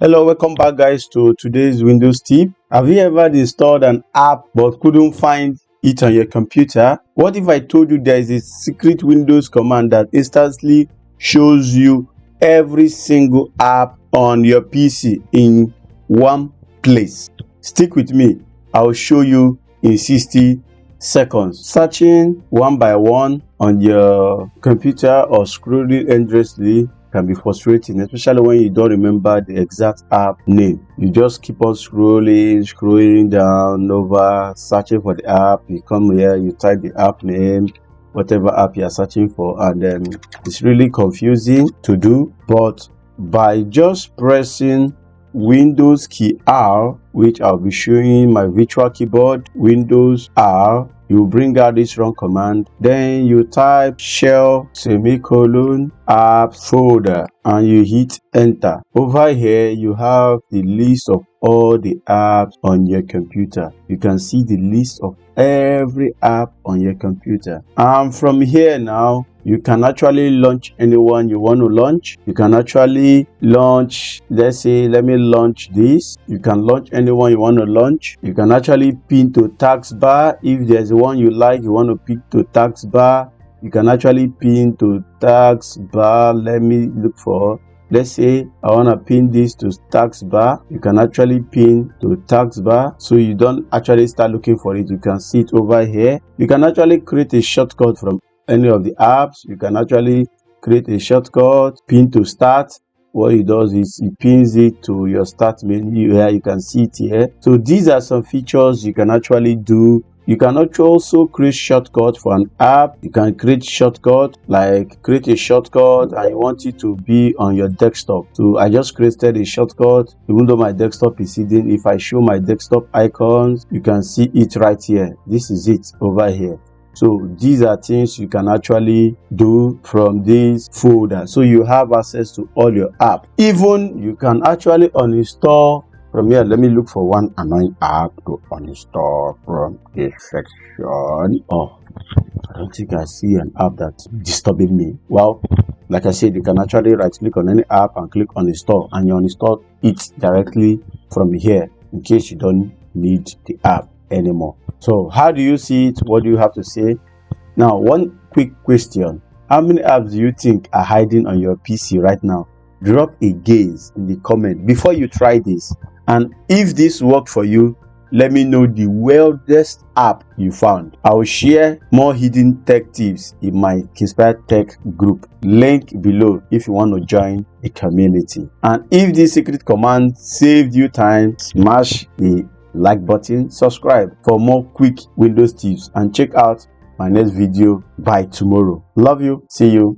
Hello, welcome back guys to today's Windows tip. Have you ever installed an app but couldn't find it on your computer? What if I told you there is a secret Windows command that instantly shows you every single app on your PC in one place? Stick with me, I'll show you in 60 seconds. Searching one by one on your computer or scrolling endlessly can be frustrating, especially when you don't remember the exact app name. You just keep on scrolling down over, searching for the app. You come here, you type the app name, whatever app you are searching for, and then it's really confusing to do. But by just pressing Windows key R, which I'll be showing my virtual keyboard, Windows R, you bring out this run command, then you type shell semicolon app folder and you hit enter. Over here you have the list of all the apps on your computer. You can see the list of every app on your computer, and from here now you can actually launch anyone you want to launch. You can actually launch, let's say, let me launch this. You can launch anyone you want to launch. You can actually pin to Taskbar. If there's one you like, you want to pick to Taskbar, you can actually pin to Taskbar. Let me look for, let's say I want to pin this to Taskbar. You can actually pin to Taskbar, so you don't actually start looking for it. You can see it over here. You can actually create a shortcut from any of the apps. You can actually create a shortcut, pin to start. What it does is it pins it to your start menu here. You can see it here. So these are some features you can actually do. You can also create shortcut for an app. You can create shortcut, like create a shortcut and you want it to be on your desktop. So I just created a shortcut, even though my desktop is hidden. If I show my desktop icons, you can see it right here. This is it over here. So these are things you can actually do from this folder, so you have access to all your apps. Even you can actually uninstall from here. Let me look for one annoying app to uninstall from this section. Oh, I don't think I see an app that's disturbing me. Well, like I said, you can actually right click on any app and click uninstall, and you uninstall it directly from here in case you don't need the app anymore. So how do you see it? What do you have to say? Now, one quick question: how many apps do you think are hiding on your PC right now? Drop a gaze in the comment before you try this, and if this worked for you, let me know the weirdest app you found. I will share more hidden tech tips in my KinspireTech group, link below if you want to join the community. And if this secret command saved you time, smash the like button, subscribe for more quick Windows tips, and check out my next video by tomorrow. Love you. See you.